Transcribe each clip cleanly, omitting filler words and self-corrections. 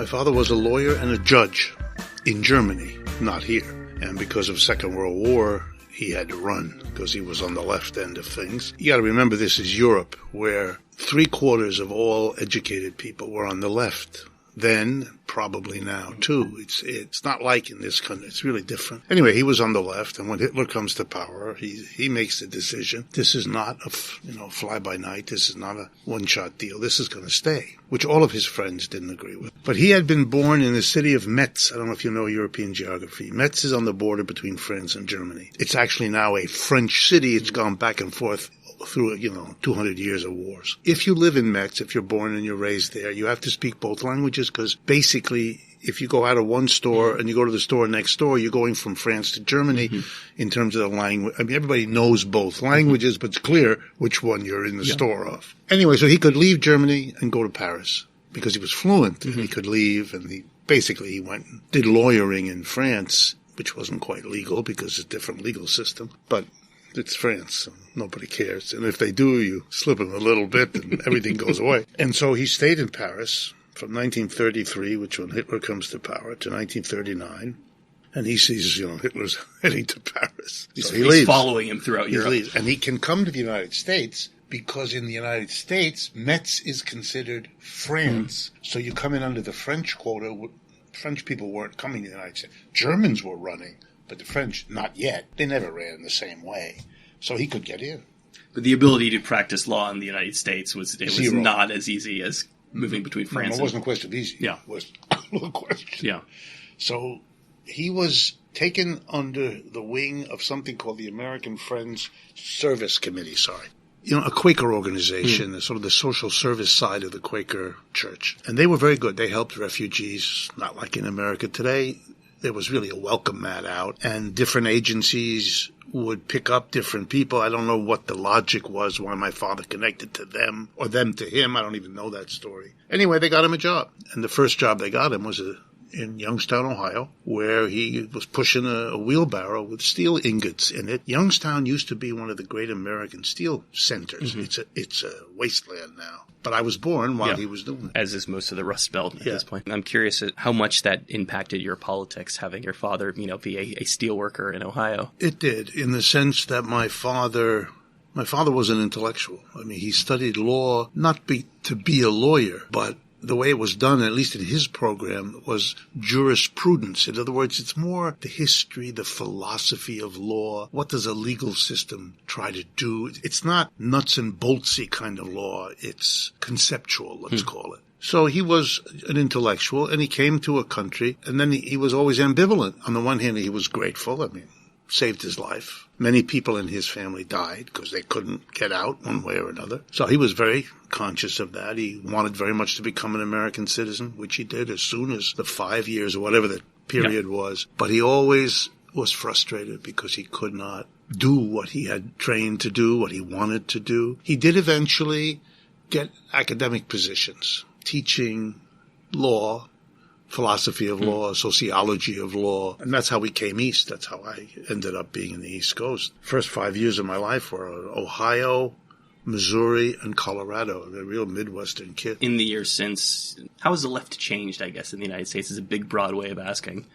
My father was a lawyer and a judge in Germany, not here. And because of Second World War, he had to run because he was on the left end of things. You got to remember, this is Europe, where 3/4 of all educated people were on the left. Then, probably now, too. It's not like in this country. It's really different. Anyway, he was on the left, and when Hitler comes to power, he makes the decision. This is not a fly-by-night. This is not a one-shot deal. This is going to stay, which all of his friends didn't agree with. But he had been born in the city of Metz. I don't know if you know European geography. Metz is on the border between France and Germany. It's actually now a French city. It's gone back and forth through, 200 years of wars. If you live in Metz, if you're born and you're raised there, you have to speak both languages, because basically, if you go out of one store and you go to the store next door, you're going from France to Germany in terms of the language. I mean, everybody knows both languages, but it's clear which one you're in the store of. Anyway, so he could leave Germany and go to Paris because he was fluent. He could leave, and he went and did lawyering in France, which wasn't quite legal because it's a different legal system. But it's France, so nobody cares. And if they do, you slip them a little bit and everything goes away. And so he stayed in Paris from 1933, which when Hitler comes to power, to 1939. And he sees, Hitler's heading to Paris. So he leaves. He's following him throughout Europe. Leaves. And he can come to the United States because in the United States, Metz is considered France. So you come in under the French quota. French people weren't coming to the United States. Germans were running. But the French, not yet. They never ran the same way. So he could get in. But the ability to practice law in the United States was Zero. not as easy as moving between France it wasn't a question of easy. Yeah. It was a question. Yeah. So he was taken under the wing of something called the American Friends Service Committee, a Quaker organization, sort of the social service side of the Quaker church. And they were very good. They helped refugees, not like in America today. There was really a welcome mat out, and different agencies would pick up different people. I don't know what the logic was, why my father connected to them or them to him. I don't even know that story. Anyway, they got him a job. And the first job they got him was in Youngstown, Ohio, where he was pushing a wheelbarrow with steel ingots in it. Youngstown used to be one of the great American steel centers. It's a wasteland now. But I was born while he was doing it. As is most of the Rust Belt at this point. I'm curious how much that impacted your politics, having your father, be a steel worker in Ohio. It did, in the sense that my father was an intellectual. I mean, he studied law, not to be a lawyer, but the way it was done, at least in his program, was jurisprudence. In other words, it's more the history, the philosophy of law. What does a legal system try to do? It's not nuts and boltsy kind of law. It's conceptual, let's call it. So he was an intellectual, and he came to a country, and then he was always ambivalent. On the one hand, he was grateful. I mean, saved his life. Many people in his family died because they couldn't get out one way or another. So he was very conscious of that. He wanted very much to become an American citizen, which he did as soon as the 5 years or whatever the period was. But he always was frustrated because he could not do what he had trained to do, what he wanted to do. He did eventually get academic positions, teaching law, philosophy of law, sociology of law. And that's how we came east. That's how I ended up being in the East Coast. First 5 years of my life were Ohio, Missouri, and Colorado. They're real Midwestern kid. In the years since, how has the left changed, I guess, in the United States is a big, broad way of asking.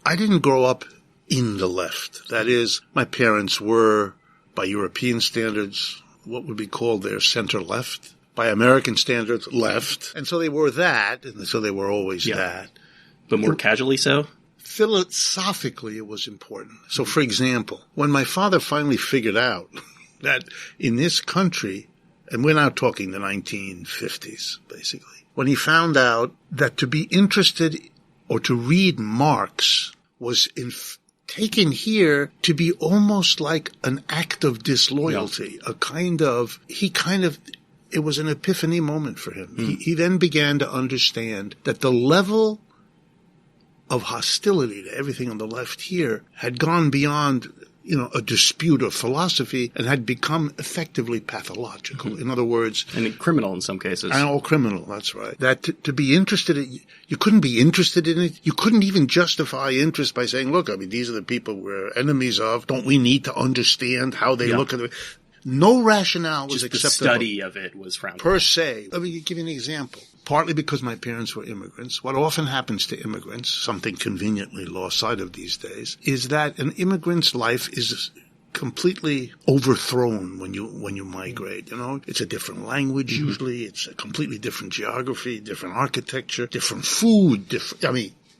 I didn't grow up in the left. That is, my parents were, by European standards, what would be called their center-left. By American standards, left. And so they were that, and so they were always that. But more casually so? Philosophically, it was important. So, for example, when my father finally figured out that in this country, and we're now talking the 1950s, basically, when he found out that to be interested or to read Marx was taken here to be almost like an act of disloyalty, it was an epiphany moment for him. He then began to understand that the level of hostility to everything on the left here had gone beyond, a dispute of philosophy and had become effectively pathological. In other words... And criminal in some cases. And all criminal, that's right. That to be interested in... You couldn't be interested in it. You couldn't even justify interest by saying, look, these are the people we're enemies of. Don't we need to understand how they look at it? No rationale was Just acceptable. the study of it was frowned Per upon. se. Let me give you an example. Partly because my parents were immigrants. What often happens to immigrants, something conveniently lost sight of these days, is that an immigrant's life is completely overthrown when you migrate. You know, it's a different language usually. It's a completely different geography, different architecture, different food.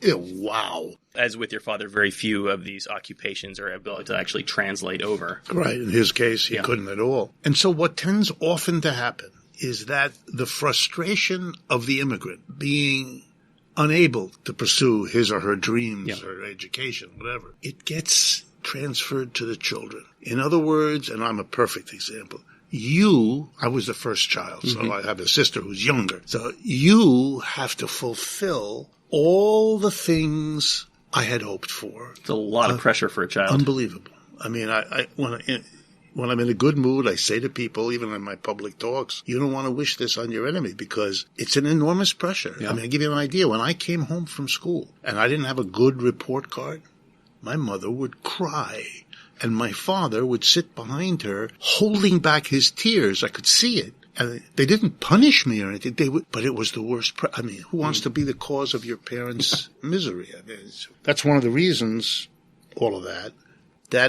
Wow. As with your father, very few of these occupations are able to actually translate over. Right. In his case, he couldn't at all. And so what tends often to happen is that the frustration of the immigrant being unable to pursue his or her dreams or education, whatever, it gets transferred to the children. In other words, and I'm a perfect example, I was the first child, so I have a sister who's younger. So you have to fulfill all the things I had hoped for. It's a lot of pressure for a child. Unbelievable. I mean, when I'm in a good mood, I say to people, even in my public talks, you don't want to wish this on your enemy because it's an enormous pressure. Yeah. I mean, I'll give you an idea. When I came home from school and I didn't have a good report card, my mother would cry and my father would sit behind her holding back his tears. I could see it. And they didn't punish me or anything. But it was the worst. I mean, who wants to be the cause of your parents' misery? I mean, that's one of the reasons, all of that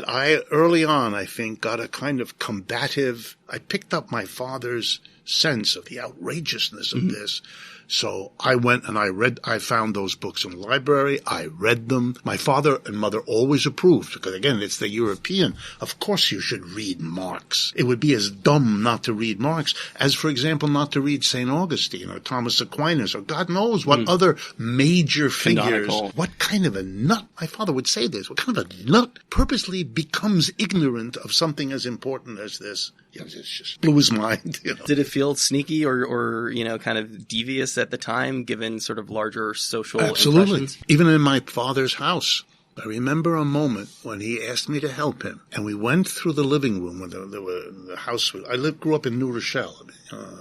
I early on, I think, got a kind of combative. I picked up my father's sense of the outrageousness of this. So I went and I found those books in the library. I read them. My father and mother always approved because, again, it's the European. Of course you should read Marx. It would be as dumb not to read Marx as, for example, not to read St. Augustine or Thomas Aquinas or God knows what other major figures. Canonical. What kind of a nut, my father would say this, what kind of a nut purposely becomes ignorant of something as important as this? It just blew his mind. You know? Did it feel sneaky or kind of devious at the time, given sort of larger social impressions? Even in my father's house, I remember a moment when he asked me to help him, and we went through the living room when the house. Grew up in New Rochelle,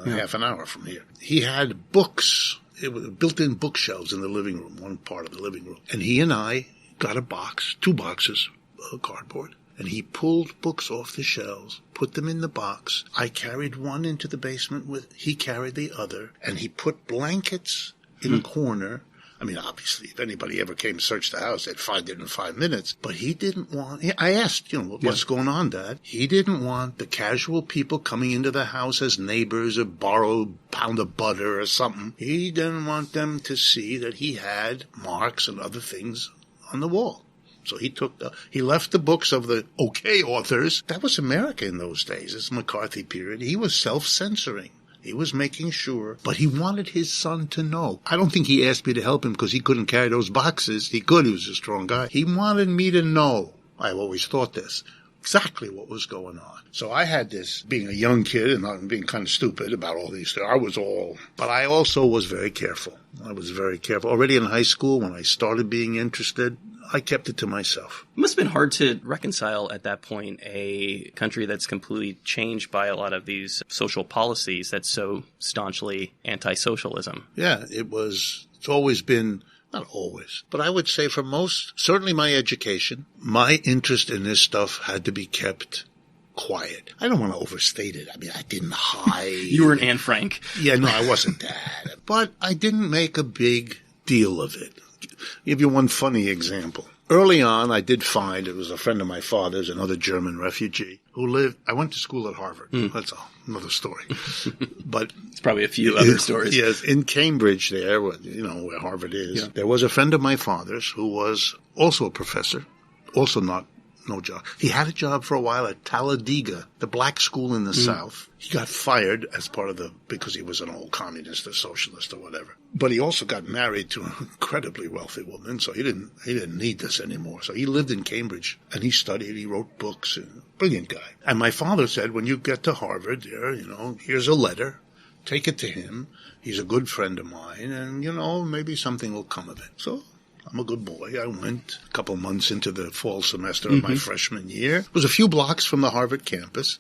half an hour from here. He had books. It was built-in bookshelves in the living room, one part of the living room, and he and I got a box, 2 boxes of cardboard. And he pulled books off the shelves, put them in the box. I carried one into the basement he carried the other, and he put blankets in a corner. I mean, obviously, if anybody ever came to search the house, they'd find it in 5 minutes. But he didn't want, I asked, what's going on, Dad? He didn't want the casual people coming into the house as neighbors or borrow a pound of butter or something. He didn't want them to see that he had Marx and other things on the wall. So he left the books of the okay authors. That was America in those days. It's McCarthy period. He was self-censoring. He was making sure, but he wanted his son to know. I don't think he asked me to help him because he couldn't carry those boxes. He could. He was a strong guy. He wanted me to know. I've always thought this. Exactly what was going on. So I had this, being a young kid and not being kind of stupid about all these things. But I also was very careful. I was very careful. Already in high school, when I started being interested, I kept it to myself. It must have been hard to reconcile at that point a country that's completely changed by a lot of these social policies that's so staunchly anti-socialism. Yeah, it's always been, not always, but I would say for most, certainly my education, my interest in this stuff had to be kept quiet. I don't want to overstate it. I mean, I didn't hide. You were an Anne Frank. Yeah, no, I wasn't that. But I didn't make a big deal of it. I'll give you one funny example. Early on, I did find, it was a friend of my father's, another German refugee, I went to school at Harvard. That's another story. But it's probably a few other stories. Yes, in Cambridge there, where Harvard is, there was a friend of my father's who was also a professor, also no job. He had a job for a while at Talladega, the black school in the South. He got fired because he was an old communist or socialist or whatever. But he also got married to an incredibly wealthy woman, so he didn't need this anymore. So he lived in Cambridge and he studied, he wrote books, brilliant guy. And my father said, when you get to Harvard, here's a letter, take it to him. He's a good friend of mine and, maybe something will come of it. So I'm a good boy. I went a couple months into the fall semester of my freshman year. It was a few blocks from the Harvard campus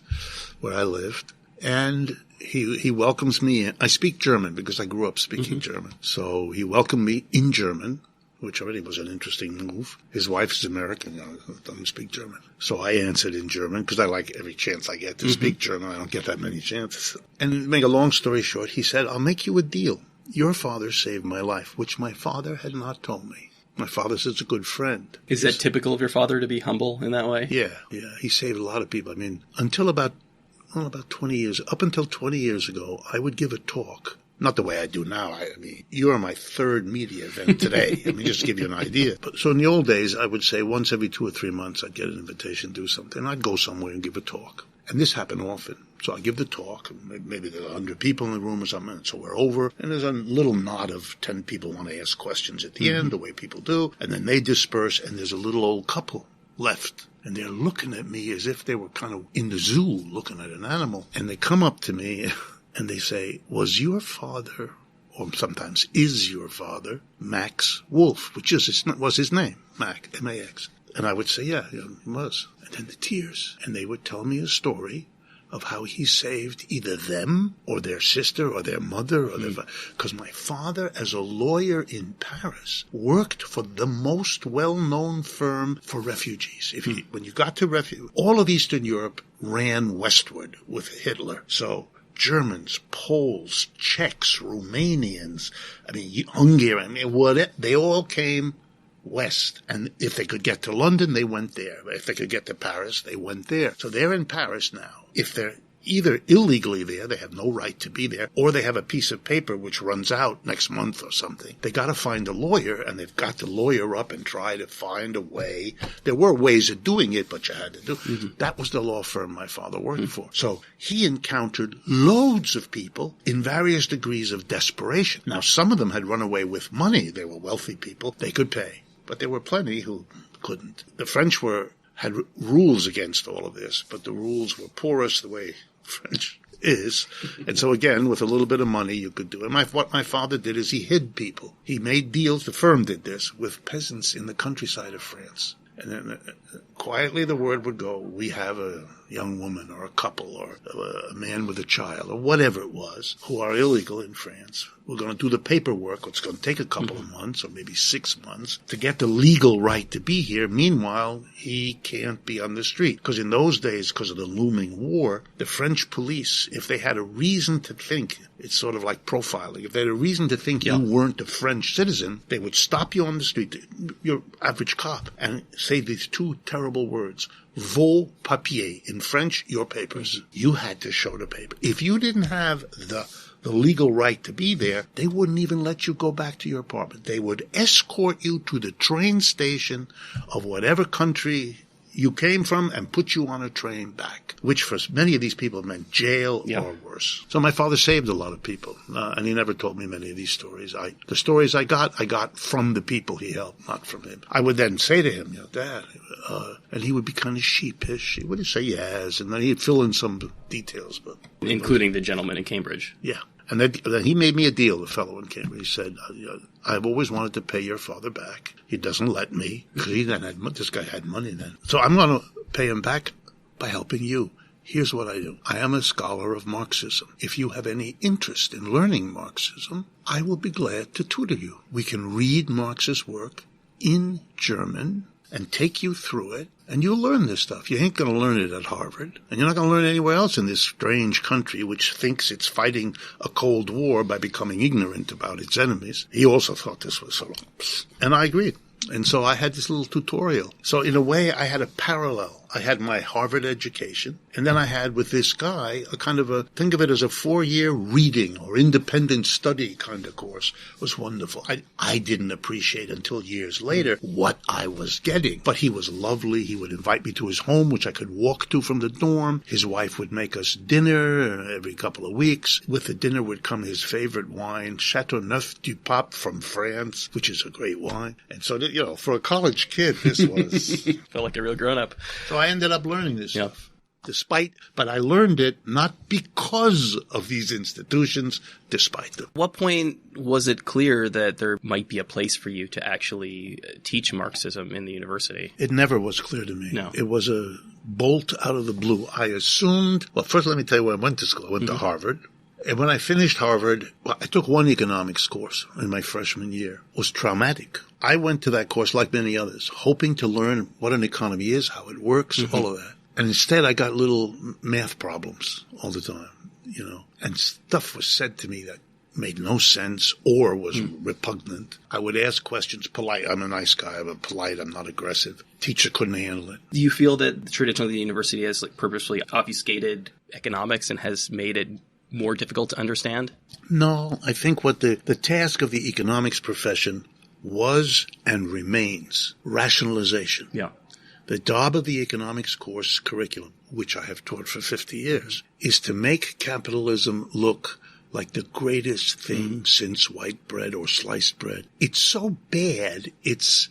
where I lived. And he welcomes me in. I speak German because I grew up speaking German. So he welcomed me in German. which already was an interesting move. His wife's American, doesn't speak German. So I answered in German, because I like every chance I get to speak German. I don't get that many chances. And to make a long story short, he said, I'll make you a deal. Your father saved my life, which my father had not told me. My father says a good friend. Is that typical of your father to be humble in that way? Yeah. He saved a lot of people. I mean, until about 20 years, up until 20 years ago, I would give a talk. Not the way I do now. I mean, you are my third media event today. I mean, just to give you an idea. So in the old days, I would say once every 2 or 3 months, I'd get an invitation to do something. I'd go somewhere and give a talk. And this happened often. So I give the talk, and maybe there's 100 people in the room or something, so we're over. And there's a little knot of 10 people want to ask questions at the end, the way people do. And then they disperse, and there's a little old couple left. And they're looking at me as if they were kind of in the zoo looking at an animal. And they come up to me and they say, was your father, or sometimes is your father, Max Wolff, which was his name, Mac, M-A-X. And I would say, yeah, he was. And then the tears. And they would tell me a story of how he saved either them or their sister or their mother or because my father, as a lawyer in Paris, worked for the most well-known firm for refugees. When you got to all of Eastern Europe ran westward with Hitler. So Germans, Poles, Czechs, Romanians, Hungarian, they all came west. And if they could get to London, they went there. If they could get to Paris, they went there. So they're in Paris now. If they're either illegally there, they have no right to be there, or they have a piece of paper which runs out next month or something. They got to find a lawyer, and they've got to lawyer up and try to find a way. There were ways of doing it, but you had to do. That was the law firm my father worked for. So he encountered loads of people in various degrees of desperation. Now, some of them had run away with money. They were wealthy people. They could pay. But there were plenty who couldn't. The French had rules against all of this, but the rules were porous the way French is. And so again, with a little bit of money, you could do it. What my father did is he hid people. He made deals, the firm did this, with peasants in the countryside of France. And then quietly the word would go, we have a young woman or a couple or a man with a child or whatever it was who are illegal in France. We're going to do the paperwork. It's going to take a couple of months or maybe 6 months to get the legal right to be here. Meanwhile, he can't be on the street. Because in those days, because of the looming war, the French police, if they had a reason to think, it's sort of like profiling. If they had a reason to think you weren't a French citizen, they would stop you on the street, your average cop, and say these two terrible words. Vos papiers. In French, your papers. You had to show the paper. If you didn't have the legal right to be there, they wouldn't even let you go back to your apartment. They would escort you to the train station of whatever country you came from and put you on a train back, which for many of these people meant jail or worse. So my father saved a lot of people, and he never told me many of these stories. The stories I got from the people he helped, not from him. I would then say to him, Dad, and he would be kind of sheepish. He would say yes, and then he'd fill in some details. But including the gentleman in Cambridge. Yeah. And then he made me a deal, the fellow in Cambridge. He said, I've always wanted to pay your father back. He doesn't let me, because this guy had money then. So I'm going to pay him back by helping you. Here's what I do. I am a scholar of Marxism. If you have any interest in learning Marxism, I will be glad to tutor you. We can read Marx's work in German and take you through it, and you'll learn this stuff. You ain't going to learn it at Harvard, and you're not going to learn it anywhere else in this strange country which thinks it's fighting a Cold War by becoming ignorant about its enemies. He also thought this was sort of, and I agreed. And so I had this little tutorial. So in a way, I had a parallel. I had my Harvard education, and then I had with this guy a kind of think of it as a 4-year reading or independent study kind of course. It was wonderful. I didn't appreciate until years later what I was getting. But he was lovely. He would invite me to his home, which I could walk to from the dorm. His wife would make us dinner every couple of weeks. With the dinner would come his favorite wine, Chateauneuf du Pape from France, which is a great wine. And so, for a college kid, this was... Felt like a real grown-up. So I ended up learning this stuff. But I learned it not because of these institutions, despite them. What point was it clear that there might be a place for you to actually teach Marxism in the university? It never was clear to me. No. It was a bolt out of the blue. I assumed, well, first let me tell you where I went to school. I went to Harvard. And when I finished Harvard, I took one economics course in my freshman year. It was traumatic. I went to that course like many others, hoping to learn what an economy is, how it works, all of that. And instead I got little math problems all the time, and stuff was said to me that made no sense or was repugnant. I would ask questions polite. I'm a nice guy. I'm polite. I'm not aggressive. Teacher couldn't handle it. Do you feel that traditionally the university has purposefully obfuscated economics and has made it more difficult to understand? No, I think what the task of the economics profession was and remains rationalization. Yeah. The job of the economics course curriculum, which I have taught for 50 years, is to make capitalism look like the greatest thing since white bread or sliced bread. It's so bad, it's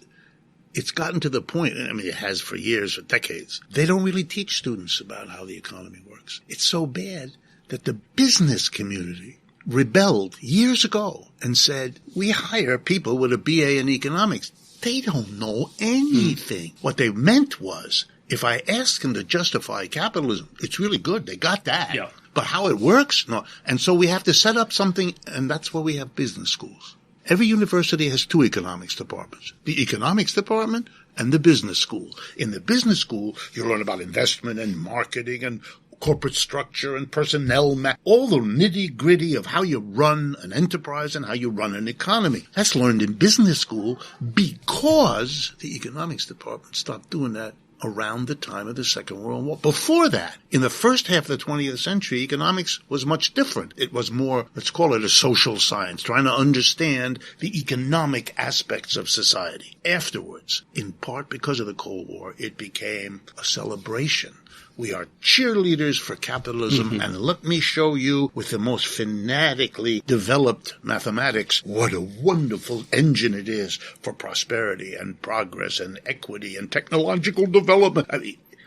gotten to the point, it has for years, for decades. They don't really teach students about how the economy works. It's so bad that the business community rebelled years ago and said, we hire people with a BA in economics. They don't know anything. What they meant was, if I ask them to justify capitalism, it's really good. They got that. Yeah. But how it works? No. And so we have to set up something, and that's why we have business schools. Every university has two economics departments, the economics department and the business school. In the business school, you learn about investment and marketing and corporate structure and personnel, all the nitty-gritty of how you run an enterprise and how you run an economy. That's learned in business school because the economics department stopped doing that around the time of the Second World War. Before that, in the first half of the 20th century, economics was much different. It was more, let's call it a social science, trying to understand the economic aspects of society. Afterwards, in part because of the Cold War, it became a celebration. We are cheerleaders for capitalism, and let me show you with the most fanatically developed mathematics what a wonderful engine it is for prosperity and progress and equity and technological development.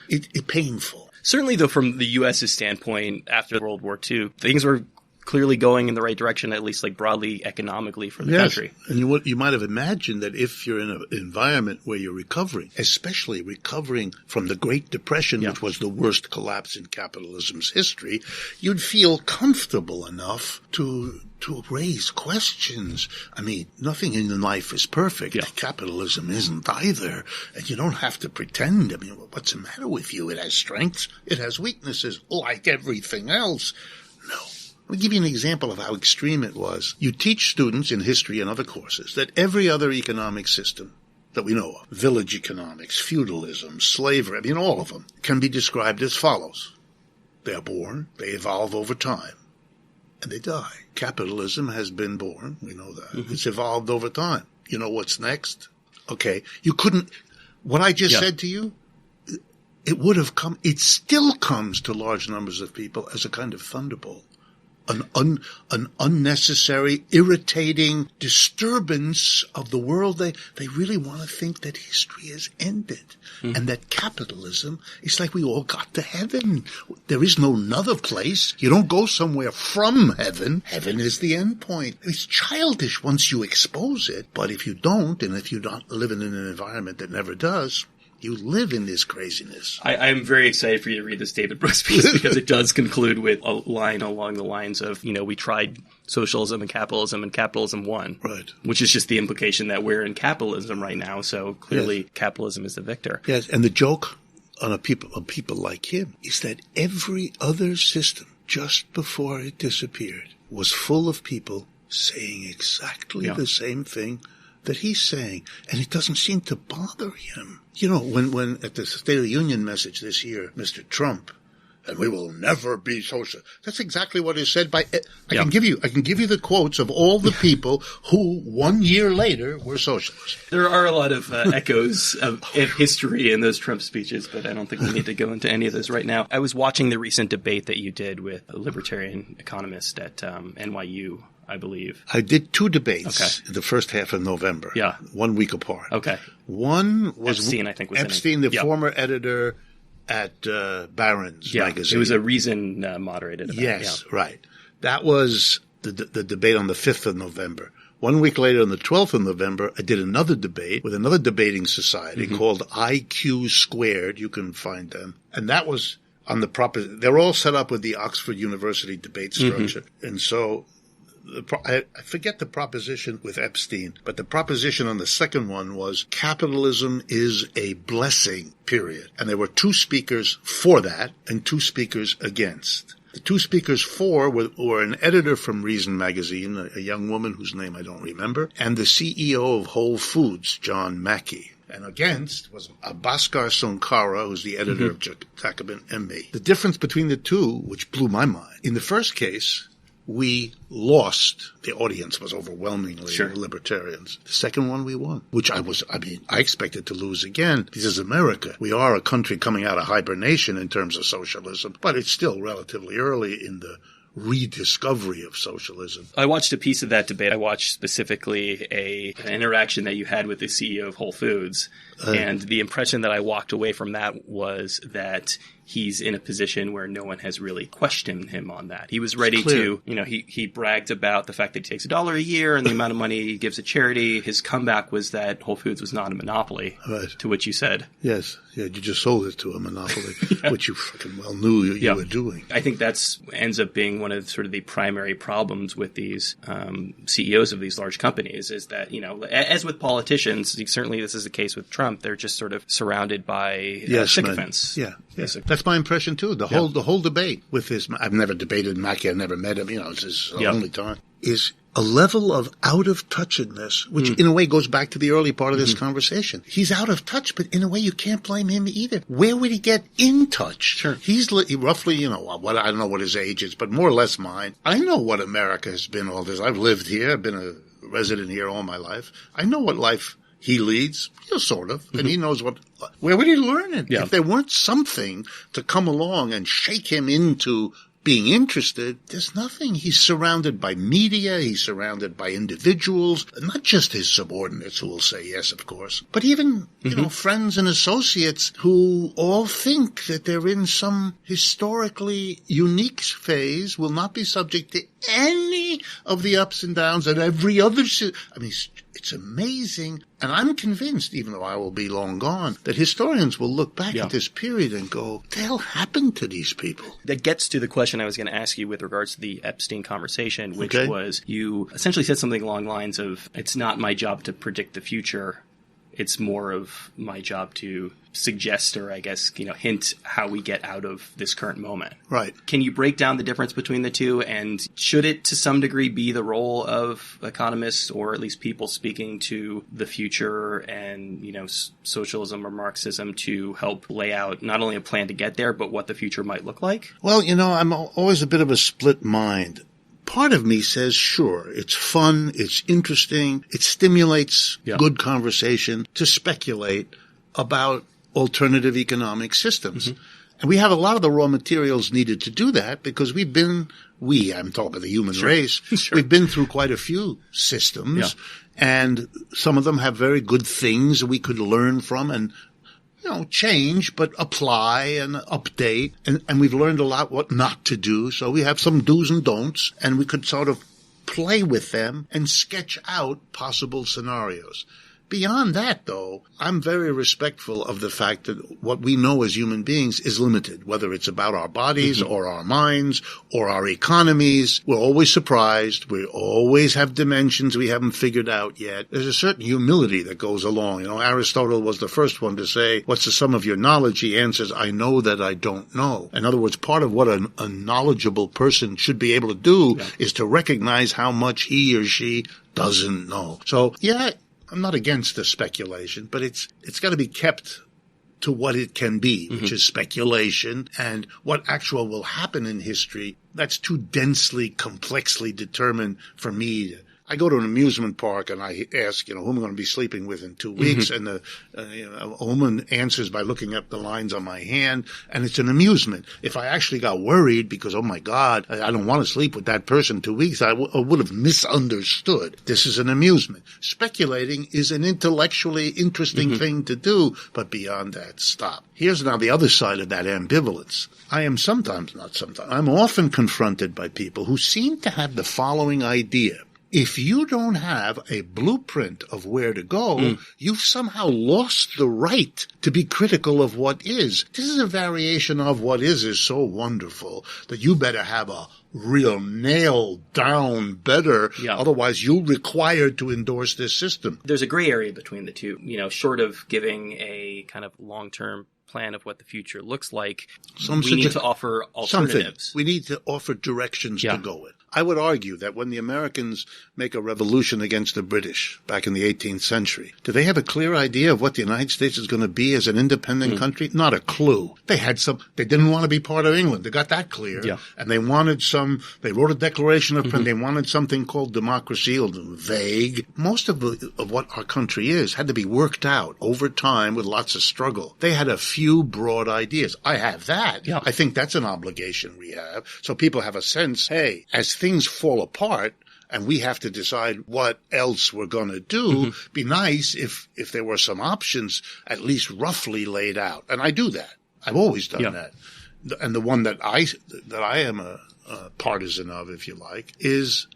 It's painful. Certainly, though, from the U.S.'s standpoint, after World War II, things were clearly going in the right direction, at least broadly economically for the country. And you might have imagined that if you're in an environment where you're recovering, especially recovering from the Great Depression, which was the worst collapse in capitalism's history, you'd feel comfortable enough to raise questions. Nothing in life is perfect. Yeah. Capitalism isn't either. And you don't have to pretend. What's the matter with you? It has strengths. It has weaknesses, like everything else. No. Let me give you an example of how extreme it was. You teach students in history and other courses that every other economic system that we know of, village economics, feudalism, slavery, all of them, can be described as follows. They are born, they evolve over time, and they die. Capitalism has been born, we know that. It's evolved over time. You know what's next? Okay, what I just said to you, it would have come, it still comes to large numbers of people as a kind of thunderbolt. An unnecessary, irritating disturbance of the world. They really want to think that history has ended and that capitalism is like we all got to heaven. There is no another place. You don't go somewhere from heaven. Heaven is the end point. It's childish once you expose it, but if you don't, and if you're not living in an environment that never does, you live in this craziness. I'm very excited for you to read this David Brooks piece because it does conclude with a line along the lines of, we tried socialism and capitalism won. Right. Which is just the implication that we're in capitalism right now, so clearly capitalism is the victor. Yes, and the joke on people like him is that every other system just before it disappeared was full of people saying exactly the same thing that he's saying, and it doesn't seem to bother him. When at the State of the Union message this year, Mr. Trump, and we will never be social. That's exactly what is said by. I can give you the quotes of all the people who 1 year later were socialists. There are a lot of echoes of history in those Trump speeches, but I don't think we need to go into any of those right now. I was watching the recent debate that you did with a libertarian economist at NYU. I believe. I did two debates in the first half of November. 1 week apart. Okay. One was Epstein, I think was Epstein, the former editor at Barron's magazine. It was a Reason moderated event. Yes, right. That was the debate on the 5th of November. 1 week later, on the 12th of November, I did another debate with another debating society called IQ Squared. You can find them. And that was on the they're all set up with the Oxford University debate structure. And so I forget the proposition with Epstein, but the proposition on the second one was capitalism is a blessing, period. And there were 2 speakers for that and 2 speakers against. The 2 speakers for were an editor from Reason magazine, a young woman whose name I don't remember, and the CEO of Whole Foods, John Mackey. And against was Bhaskar Sonkara, who's the editor of Jacobin MB. The difference between the 2, which blew my mind, in the first case, we lost. The audience was overwhelmingly libertarians. The second one we won, which I expected to lose again. This is America. We are a country coming out of hibernation in terms of socialism, but it's still relatively early in the rediscovery of socialism. I watched a piece of that debate. I watched specifically an interaction that you had with the CEO of Whole Foods. And the impression that I walked away from that was that he's in a position where no one has really questioned him on that. He was ready to, he bragged about the fact that he takes $1 a year and the amount of money he gives to charity. His comeback was that Whole Foods was not a monopoly, to which you said. Yes. Yeah, you just sold it to a monopoly, which you fucking well knew you were doing. I think that's ends up being one of sort of the primary problems with these CEOs of these large companies is that, as with politicians, certainly this is the case with Trump, they're just sort of surrounded by sycophants. Yeah. That's my impression too. The whole debate with this, I've never debated Mackey, I've never met him, it's his only time, is a level of out-of-touchedness, which in a way goes back to the early part of this conversation. He's out of touch, but in a way you can't blame him either. Where would he get in touch? Sure. He's roughly, I don't know what his age is, but more or less mine. I know what America has been all this. I've lived here. I've been a resident here all my life. I know what life he leads, sort of, and he knows where would he learn it? Yeah. If there weren't something to come along and shake him into being interested, there's nothing. He's surrounded by media, he's surrounded by individuals, not just his subordinates who will say yes, of course, but even, friends and associates who all think that they're in some historically unique phase, will not be subject to any of the ups and downs and every other. It's amazing. And I'm convinced, even though I will be long gone, that historians will look back at this period and go, what the hell happened to these people? That gets to the question I was going to ask you with regards to the Epstein conversation, which was you essentially said something along the lines of, it's not my job to predict the future. It's more of my job to suggest or, I guess, hint how we get out of this current moment. Right. Can you break down the difference between the two? And should it, to some degree, be the role of economists or at least people speaking to the future and, socialism or Marxism to help lay out not only a plan to get there, but what the future might look like? Well, I'm always a bit of a split mind. Part of me says, sure, it's fun, it's interesting, it stimulates good conversation to speculate about alternative economic systems. And we have a lot of the raw materials needed to do that because I'm talking the human race, we've been through quite a few systems and some of them have very good things we could learn from and change, but apply and update. And we've learned a lot what not to do. So we have some do's and don'ts, and we could sort of play with them and sketch out possible scenarios. Beyond that, though, I'm very respectful of the fact that what we know as human beings is limited, whether it's about our bodies or our minds or our economies. We're always surprised. We always have dimensions we haven't figured out yet. There's a certain humility that goes along. Aristotle was the first one to say, what's the sum of your knowledge? He answers, I know that I don't know. In other words, part of what a knowledgeable person should be able to do is to recognize how much he or she doesn't know. So, I'm not against the speculation, but it's got to be kept to what it can be, which is speculation, and what actual will happen in history. That's too densely, complexly determined for me. I go to an amusement park and I ask, who am I going to be sleeping with in 2 weeks? And a woman answers by looking at the lines on my hand, and it's an amusement. If I actually got worried because, oh my God, I don't want to sleep with that person in 2 weeks, I would have misunderstood. This is an amusement. Speculating is an intellectually interesting thing to do, but beyond that, stop. Here's now the other side of that ambivalence. I'm often confronted by people who seem to have the following idea. If you don't have a blueprint of where to go, you've somehow lost the right to be critical of what is. This is a variation of what is so wonderful that you better have a real nailed down better. Yeah. Otherwise, you're required to endorse this system. There's a gray area between the two, short of giving a kind of long-term plan of what the future looks like. We need to offer alternatives. We need to offer directions to go in. I would argue that when the Americans make a revolution against the British back in the 18th century, do they have a clear idea of what the United States is going to be as an independent country? Not a clue. They didn't want to be part of England. They got that clear. Yeah. And they wrote a declaration of they wanted something called democracy, or vague. Most of what our country had to be worked out over time with lots of struggle. They had a few broad ideas. I have that. Yeah. I think that's an obligation we have. So people have a sense, hey, as things fall apart and we have to decide what else we're going to do, be nice if there were some options at least roughly laid out. And I do that. I've always done that. And the one that I am a partisan of, if you like, is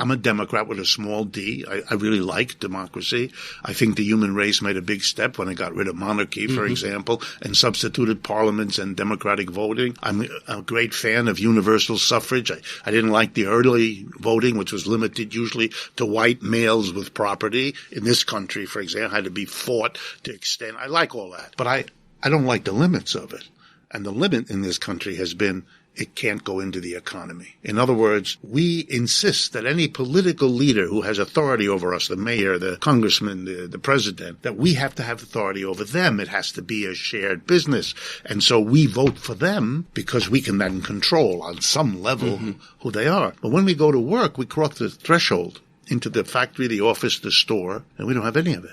I'm a Democrat with a small d. I really like democracy. I think the human race made a big step when it got rid of monarchy, for example, and substituted parliaments and democratic voting. I'm a great fan of universal suffrage. I didn't like the early voting, which was limited usually to white males with property. In this country, for example, had to be fought to extend. I like all that. But I don't like the limits of it. And the limit in this country has been it can't go into the economy. In other words, we insist that any political leader who has authority over us, the mayor, the congressman, the president, that we have to have authority over them. It has to be a shared business. And so we vote for them because we can then control on some level who they are. But when we go to work, we cross the threshold into the factory, the office, the store, and we don't have any of it.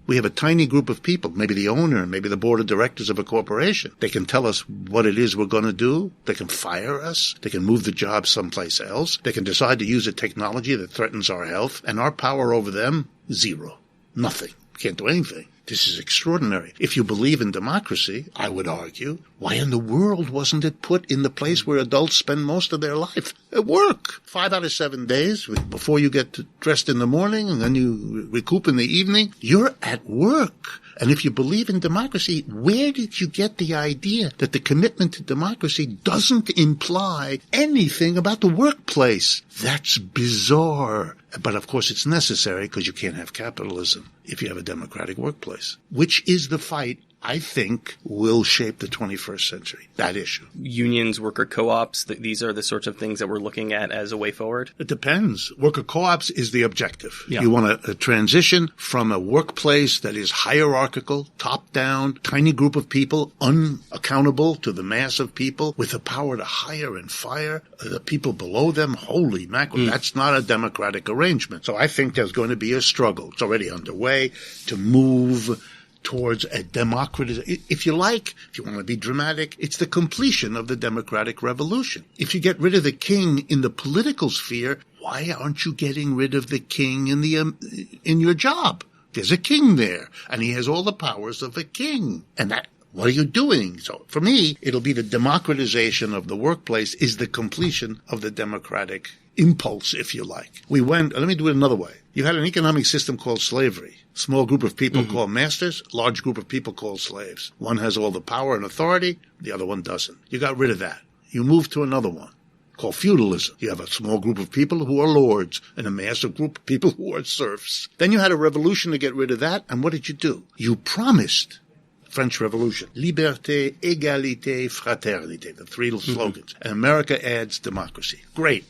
We have a tiny group of people, maybe the owner, maybe the board of directors of a corporation. They can tell us what it is we're going to do. They can fire us. They can move the job someplace else. They can decide to use a technology that threatens our health. And our power over them, zero. Nothing. Can't do anything. This is extraordinary. If you believe in democracy, I would argue, why in the world wasn't it put in the place where adults spend most of their life? At work. 5 out of 7 days before you get dressed in the morning and then you recoup in the evening. You're at work. And if you believe in democracy, where did you get the idea that the commitment to democracy doesn't imply anything about the workplace? That's bizarre. But of course it's necessary because you can't have capitalism if you have a democratic workplace, which is the fight I think will shape the 21st century, that issue. Unions, worker co-ops, these are the sorts of things that we're looking at as a way forward? It depends. Worker co-ops is the objective. Yeah. You want a transition from a workplace that is hierarchical, top-down, tiny group of people, unaccountable to the mass of people, with the power to hire and fire the people below them. Holy mackerel, that's not a democratic arrangement. So I think there's going to be a struggle. It's already underway to move towards a democratization. If you want to be dramatic, it's the completion of the democratic revolution. If you get rid of the king in the political sphere, why aren't you getting rid of the king in your job? There's a king there, and he has all the powers of a king. And what are you doing? So for me, it'll be the democratization of the workplace is the completion of the democratic impulse, if you like. Let me do it another way. You had an economic system called slavery. Small group of people called masters, large group of people called slaves. One has all the power and authority, the other one doesn't. You got rid of that. You move to another one called feudalism. You have a small group of people who are lords and a massive group of people who are serfs. Then you had a revolution to get rid of that, and what did you do? You promised French Revolution. Liberté, égalité, fraternité, the three slogans. And America adds democracy. Great.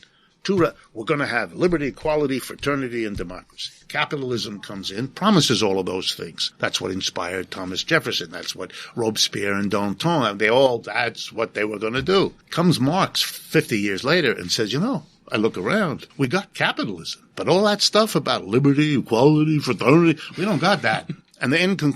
We're going to have liberty, equality, fraternity, and democracy. Capitalism comes in, promises all of those things. That's what inspired Thomas Jefferson. That's what Robespierre and Danton, that's what they were going to do. Comes Marx 50 years later and says, I look around, we got capitalism. But all that stuff about liberty, equality, fraternity, we don't got that. And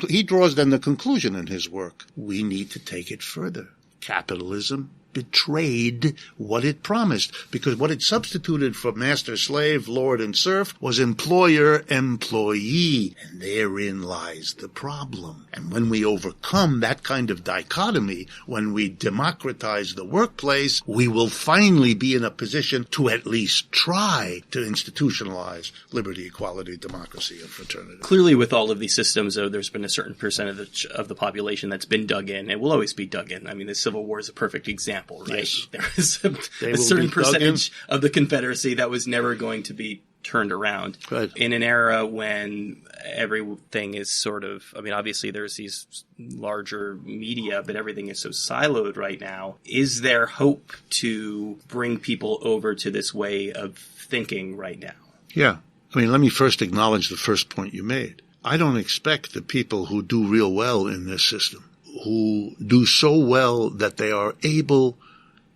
he draws then the conclusion in his work. We need to take it further. Capitalism betrayed what it promised, because what it substituted for master-slave, lord and serf was employer-employee, and therein lies the problem. And when we overcome that kind of dichotomy, when we democratize the workplace, we will finally be in a position to at least try to institutionalize liberty, equality, democracy, and fraternity. Clearly, with all of these systems, though, there's been a certain percentage of the population that's been dug in. It will always be dug in. I mean, the Civil War is a perfect example, right? Yes. There was a certain percentage of the Confederacy that was never going to be turned around. Right. In an era when everything is sort of, I mean, obviously there's these larger media, but everything is so siloed right now. Is there hope to bring people over to this way of thinking right now? Yeah. I mean, let me first acknowledge the first point you made. I don't expect the people who do real well in this system, who do so well that they are able,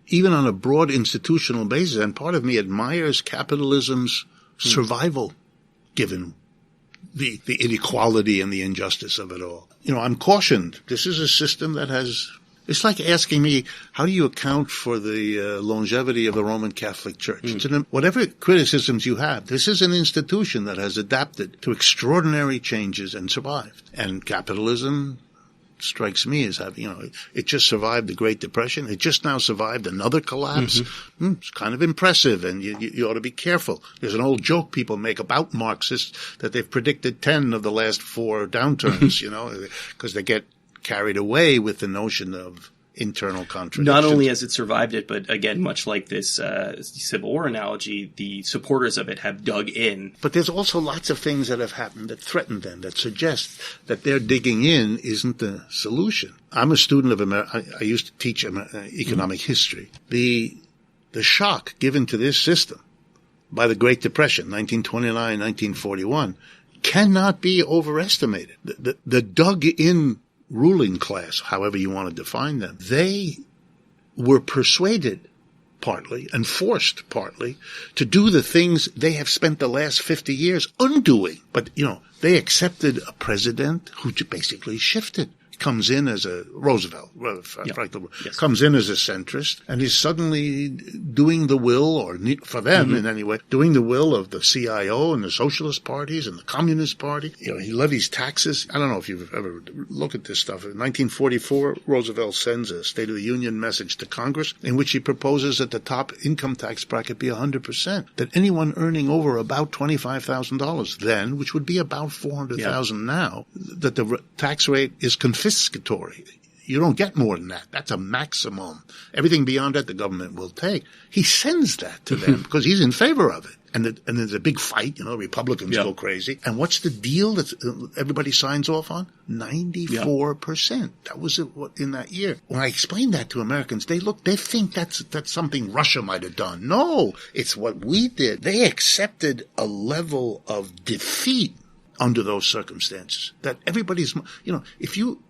even on a broad institutional basis, and part of me admires capitalism's survival, given the inequality and the injustice of it all. You know, I'm cautioned. This is a system that has... It's like asking me, how do you account for the longevity of the Roman Catholic Church? Whatever criticisms you have, this is an institution that has adapted to extraordinary changes and survived. And capitalism strikes me as having, it just survived the Great Depression. It just now survived another collapse. It's kind of impressive, and you ought to be careful. There's an old joke people make about Marxists that they've predicted 10 of the last 4 downturns, because they get carried away with the notion of internal contradictions. Not only has it survived it, but again, much like this Civil War analogy, the supporters of it have dug in. But there's also lots of things that have happened that threaten them, that suggest that their digging in isn't the solution. I'm a student of I used to teach economic history. The shock given to this system by the Great Depression, 1929, 1941, cannot be overestimated. The dug-in ruling class, however you want to define them, they were persuaded partly and forced partly to do the things they have spent the last 50 years undoing. But, they accepted a president who basically shifted. Comes in as a Roosevelt, comes in as a centrist, and is suddenly doing the will, or for them in any way, doing the will of the CIO and the Socialist parties and the Communist Party. He levies taxes. I don't know if you've ever looked at this stuff. In 1944, Roosevelt sends a State of the Union message to Congress in which he proposes that the top income tax bracket be 100%, that anyone earning over about $25,000 then, which would be about $400,000 now, that the tax rate is confiscated. You don't get more than that. That's a maximum. Everything beyond that, the government will take. He sends that to them because he's in favor of it. And there's a big fight. Republicans go crazy. And what's the deal that everybody signs off on? 94%. That was in that year. When I explained that to Americans, they think that's something Russia might have done. No, it's what we did. They accepted a level of defeat under those circumstances that everybody's, if you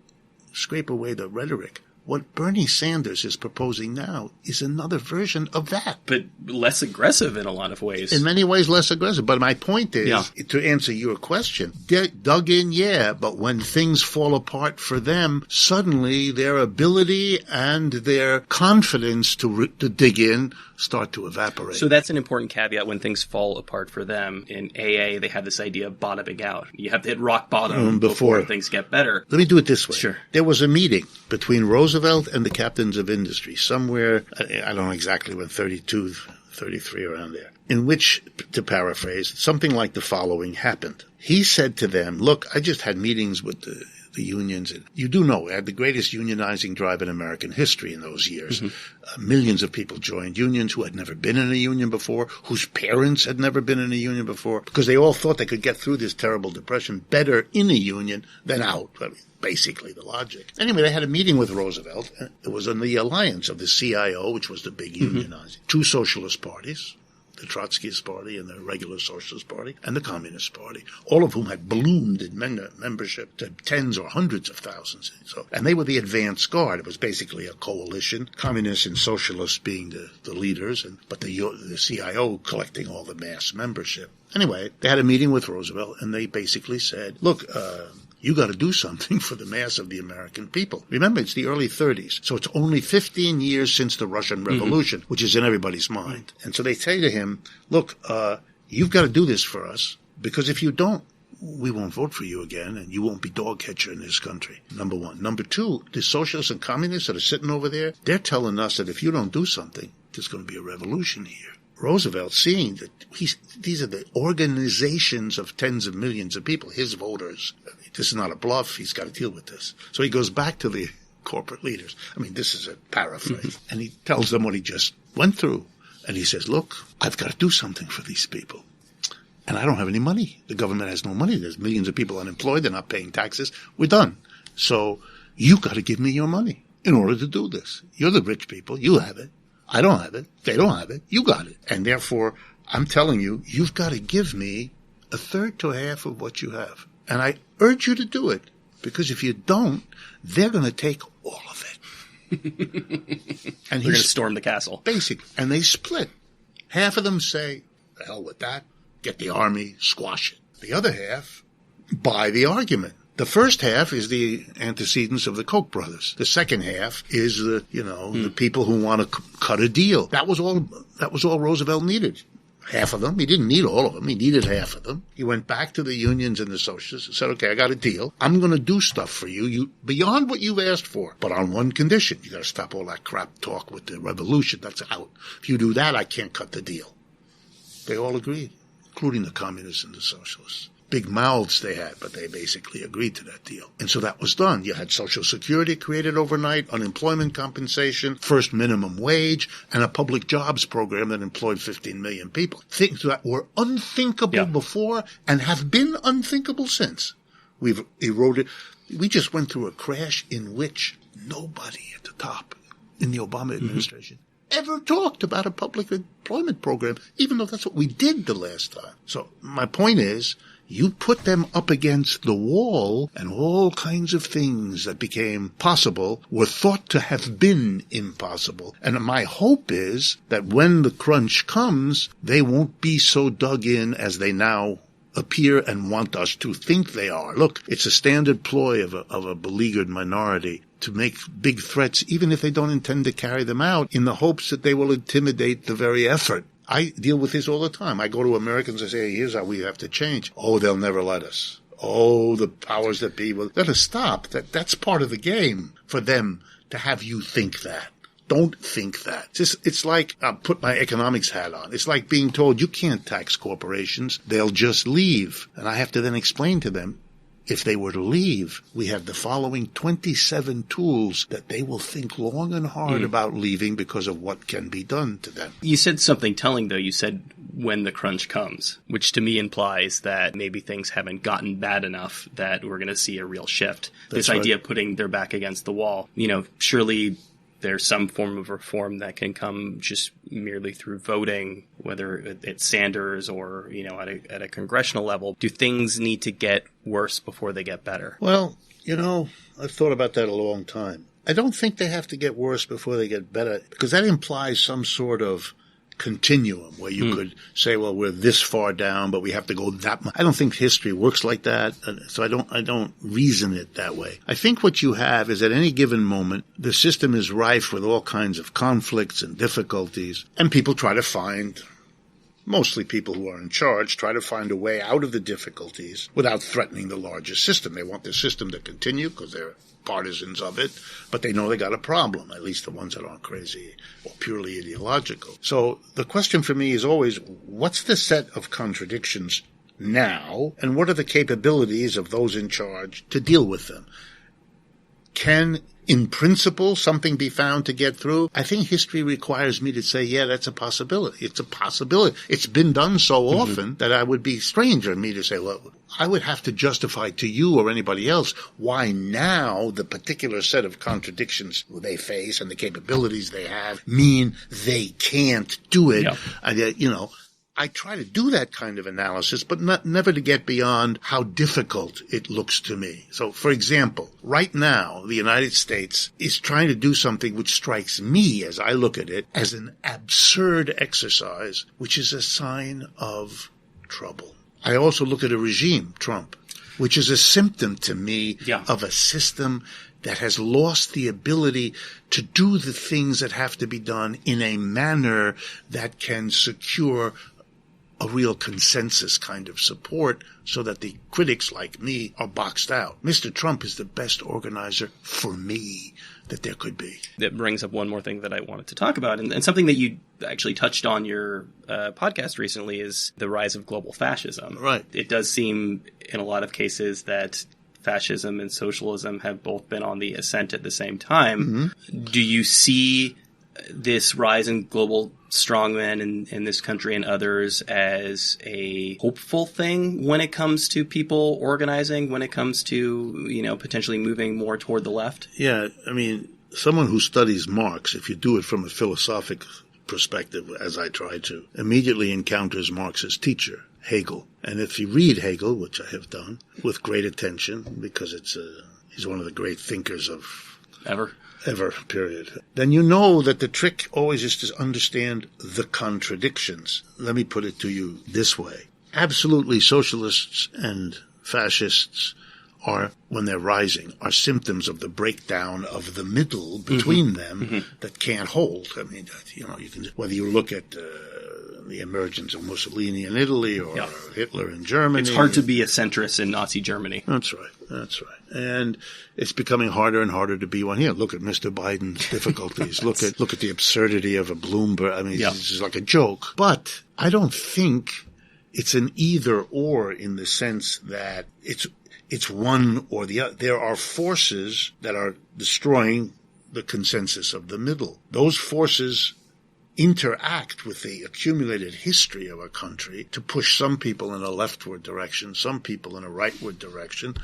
scrape away the rhetoric, what Bernie Sanders is proposing now is another version of that. But less aggressive in a lot of ways. In many ways less aggressive. But my point is, to answer your question, dug in, but when things fall apart for them, suddenly their ability and their confidence to dig in start to evaporate. So that's an important caveat when things fall apart for them. In AA, they have this idea of bottoming out. You have to hit rock bottom before things get better. Let me do it this way. Sure. There was a meeting between Roosevelt and the captains of industry somewhere, I don't know exactly when, 32, 33, around there, in which, to paraphrase, something like the following happened. He said to them, look, I just had meetings with the unions. You do know we had the greatest unionizing drive in American history in those years. Millions of people joined unions who had never been in a union before, whose parents had never been in a union before, because they all thought they could get through this terrible depression better in a union than out. I mean, basically the logic. Anyway, they had a meeting with Roosevelt. It was in the alliance of the CIO, which was the big unionizing, 2 socialist parties, the Trotskyist Party and the regular Socialist Party, and the Communist Party, all of whom had ballooned in membership to tens or hundreds of thousands. And they were the advance guard. It was basically a coalition, communists and socialists being the leaders, but the CIO collecting all the mass membership. Anyway, they had a meeting with Roosevelt, and they basically said, look, You got to do something for the mass of the American people. Remember, it's the early 30s, so it's only 15 years since the Russian Revolution, which is in everybody's mind. And so they say to him, look, you've got to do this for us, because if you don't, we won't vote for you again, and you won't be dog catcher in this country, number one. Number two, the socialists and communists that are sitting over there, they're telling us that if you don't do something, there's going to be a revolution here. Roosevelt, seeing that these are the organizations of tens of millions of people, his voters. This is not a bluff. He's got to deal with this. So he goes back to the corporate leaders. I mean, this is a paraphrase. And he tells them what he just went through. And he says, look, I've got to do something for these people. And I don't have any money. The government has no money. There's millions of people unemployed. They're not paying taxes. We're done. So you got to give me your money in order to do this. You're the rich people. You have it. I don't have it. They don't have it. You got it. And therefore, I'm telling you, you've got to give me a third to a half of what you have. And I urge you to do it, because if you don't, they're going to take all of it. And they're going to storm the castle. Basic. And they split. Half of them say, the hell with that. Get the army, squash it. The other half buy the argument. The first half is the antecedents of the Koch brothers. The second half is the people who want to cut a deal. That was all Roosevelt needed. Half of them. He didn't need all of them. He needed half of them. He went back to the unions and the socialists and said, okay, I got a deal. I'm going to do stuff for you beyond what you've asked for, but on one condition. You got to stop all that crap talk with the revolution. That's out. If you do that, I can't cut the deal. They all agreed, including the communists and the socialists. Big mouths they had, but they basically agreed to that deal. And so that was done. You had Social Security created overnight, unemployment compensation, first minimum wage, and a public jobs program that employed 15 million people. Things that were unthinkable before and have been unthinkable since. We've eroded. We just went through a crash in which nobody at the top in the Obama administration ever talked about a public employment program, even though that's what we did the last time. So my point is, you put them up against the wall, and all kinds of things that became possible were thought to have been impossible. And my hope is that when the crunch comes, they won't be so dug in as they now appear and want us to think they are. Look, it's a standard ploy of a beleaguered minority to make big threats, even if they don't intend to carry them out, in the hopes that they will intimidate the very effort. I deal with this all the time. I go to Americans and say, hey, here's how we have to change. Oh, they'll never let us. Oh, the powers that be will let us stop. That's part of the game for them to have you think that. Don't think that. It's like, I'll put my economics hat on. It's like being told you can't tax corporations. They'll just leave. And I have to then explain to them, if they were to leave, we have the following 27 tools that they will think long and hard about leaving because of what can be done to them. You said something telling, though. You said when the crunch comes, which to me implies that maybe things haven't gotten bad enough that we're going to see a real shift. This idea of putting their back against the wall. Surely there's some form of reform that can come just merely through voting, whether it's Sanders or, at a congressional level. Do things need to get worse before they get better? Well, I've thought about that a long time. I don't think they have to get worse before they get better, because that implies some sort of continuum where you could say, well, we're this far down, but we have to go that much. I don't think history works like that. So I don't reason it that way. I think what you have is at any given moment, the system is rife with all kinds of conflicts and difficulties, and people try to find, mostly people who are in charge, try to find a way out of the difficulties without threatening the larger system. They want the system to continue because they're partisans of it, but they know they got a problem, at least the ones that aren't crazy or purely ideological. So the question for me is always, what's the set of contradictions now, and what are the capabilities of those in charge to deal with them? Can, in principle, something be found to get through? I think history requires me to say, yeah, that's a possibility. It's a possibility. It's been done so often that it would be strange for me to say, well, I would have to justify to you or anybody else why now the particular set of contradictions they face and the capabilities they have mean they can't do it. Yeah. I try to do that kind of analysis, but never to get beyond how difficult it looks to me. So, for example, right now, the United States is trying to do something which strikes me, as I look at it, as an absurd exercise, which is a sign of trouble. I also look at a regime, Trump, which is a symptom to me Yeah. of a system that has lost the ability to do the things that have to be done in a manner that can secure a real consensus kind of support so that the critics like me are boxed out. Mr. Trump is the best organizer for me that there could be. That brings up one more thing that I wanted to talk about, and something that you actually touched on your podcast recently is the rise of global fascism. Right. It does seem in a lot of cases that fascism and socialism have both been on the ascent at the same time. Mm-hmm. Do you see this rise in global strongmen in this country and others as a hopeful thing when it comes to people organizing, when it comes to, potentially moving more toward the left? Yeah, I mean, someone who studies Marx, if you do it from a philosophic perspective, as I try to, immediately encounters Marx's teacher, Hegel. And if you read Hegel, which I have done, with great attention, because he's one of the great thinkers of ever, period, then you know that the trick always is to understand the contradictions. Let me put it to you this way. Absolutely, socialists and fascists are, when they're rising, are symptoms of the breakdown of the middle between them that can't hold. I mean, you can, whether you look at the emergence of Mussolini in Italy or Hitler in Germany. It's hard to be a centrist in Nazi Germany. That's right. And it's becoming harder and harder to be one here. Look at Mr. Biden's difficulties. Look at the absurdity of a Bloomberg. I mean, it's just like a joke. But I don't think it's an either or in the sense that it's one or the other. There are forces that are destroying the consensus of the middle. Those forces interact with the accumulated history of a country to push some people in a leftward direction, some people in a rightward direction.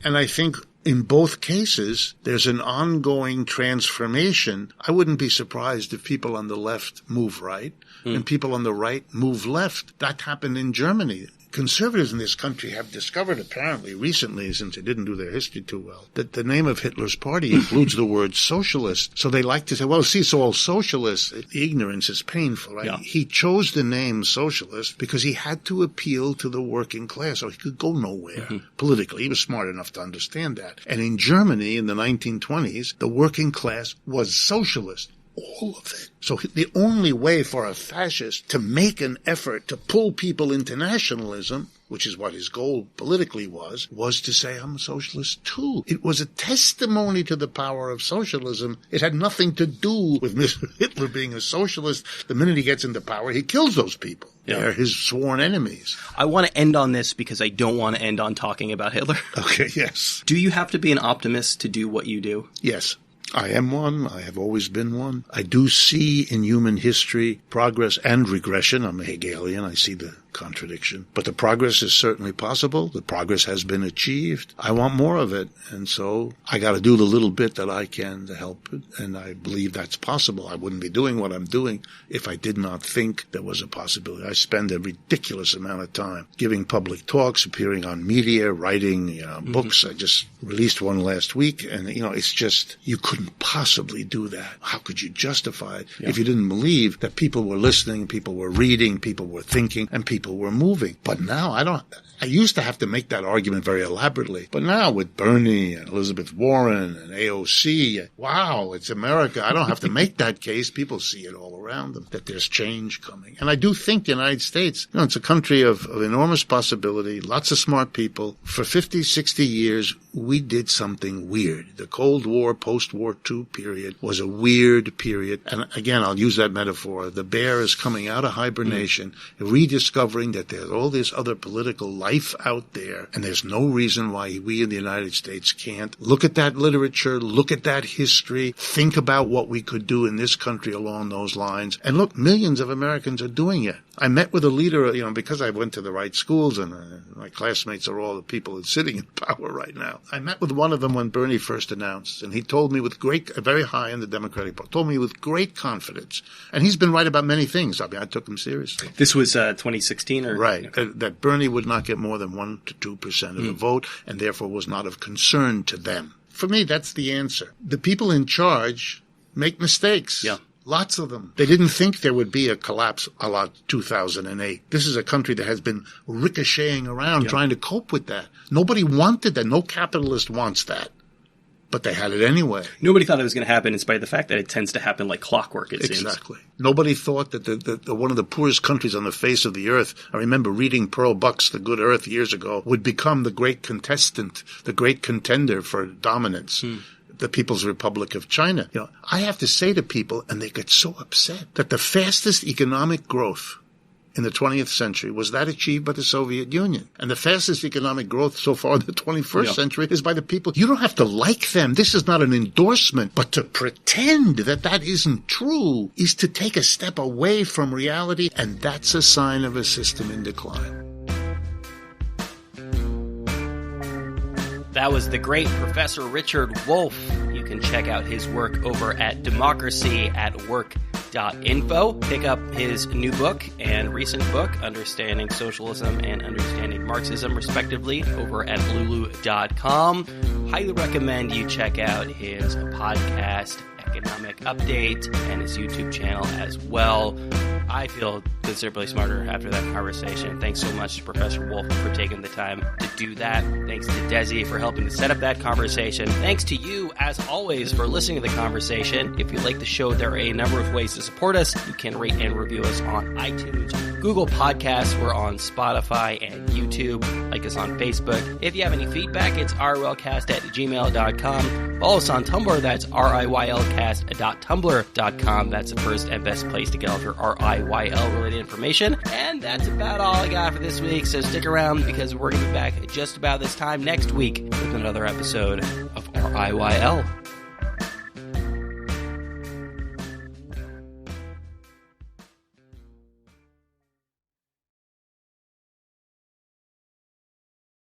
And I think in both cases, there's an ongoing transformation. I wouldn't be surprised if people on the left move right and people on the right move left. That happened in Germany. Conservatives in this country have discovered apparently recently, since they didn't do their history too well, that the name of Hitler's party includes the word socialist. So they like to say, well, see, it's all socialist. The ignorance is painful, right? Yeah. He chose the name socialist because he had to appeal to the working class, or he could go nowhere politically. He was smart enough to understand that. And in Germany in the 1920s, the working class was socialist. All of it. So the only way for a fascist to make an effort to pull people into nationalism, which is what his goal politically was to say, I'm a socialist too. It was a testimony to the power of socialism. It had nothing to do with Mr. Hitler being a socialist. The minute he gets into power, he kills those people. Yeah. They're his sworn enemies. I want to end on this because I don't want to end on talking about Hitler. Okay, yes. Do you have to be an optimist to do what you do? Yes. I am one. I have always been one. I do see in human history progress and regression. I'm a Hegelian. I see the contradiction. But the progress is certainly possible. The progress has been achieved. I want more of it. And so I got to do the little bit that I can to help it. And I believe that's possible. I wouldn't be doing what I'm doing if I did not think there was a possibility. I spend a ridiculous amount of time giving public talks, appearing on media, writing books. I just released one last week. And, it's just, you couldn't possibly do that. How could you justify it if you didn't believe that people were listening, people were reading, people were thinking, and people were moving? But now I used to have to make that argument very elaborately. But now with Bernie and Elizabeth Warren and AOC, wow, it's America. I don't have to make that case. People see it all around them, that there's change coming. And I do think the United States, it's a country of enormous possibility, lots of smart people. For 50, 60 years, we did something weird. The Cold War, post-War II period was a weird period. And again, I'll use that metaphor. The bear is coming out of hibernation, rediscovering that there's all this other political life out there, and there's no reason why we in the United States can't look at that literature, look at that history, think about what we could do in this country along those lines. And look, millions of Americans are doing it. I met with a leader, because I went to the right schools and my classmates are all the people that's sitting in power right now. I met with one of them when Bernie first announced, and he told me with very high in the Democratic Party, told me with great confidence. And he's been right about many things. I mean, I took him seriously. This was 2016 or? Right. Okay. That Bernie would not get more than 1 to 2% of the vote and therefore was not of concern to them. For me, that's the answer. The people in charge make mistakes. Yeah. Lots of them. They didn't think there would be a collapse a la 2008. This is a country that has been ricocheting around trying to cope with that. Nobody wanted that. No capitalist wants that. But they had it anyway. Nobody thought it was going to happen in spite of the fact that it tends to happen like clockwork, it seems. Exactly. Nobody thought that the one of the poorest countries on the face of the earth, I remember reading Pearl Buck's The Good Earth years ago, would become the great contestant, the great contender for dominance. The People's Republic of China. You know, I have to say to people, and they get so upset, that the fastest economic growth in the 20th century was that achieved by the Soviet Union. And the fastest economic growth so far in the 21st century is by the people. You don't have to like them. This is not an endorsement. But to pretend that that isn't true is to take a step away from reality, and that's a sign of a system in decline. That was the great Professor Richard Wolff. You can check out his work over at democracyatwork.info. Pick up his new book and recent book, Understanding Socialism and Understanding Marxism, respectively, over at lulu.com. Highly recommend you check out his podcast, Economic Update, and his YouTube channel as well. I feel considerably smarter after that conversation. Thanks so much to Professor Wolff for taking the time to do that. Thanks to Desi for helping to set up that conversation. Thanks to you, as always, for listening to the conversation. If you like the show, there are a number of ways to support us. You can rate and review us on iTunes, Google Podcasts. We're on Spotify and YouTube. Like us on Facebook. If you have any feedback, it's rylcast@gmail.com. Follow us on Tumblr. That's rylcast.tumblr.com. That's the first and best place to get all of your RIYL related information. And that's about all I got for this week. So stick around because we're going to be back just about this time next week with another episode of RIYL.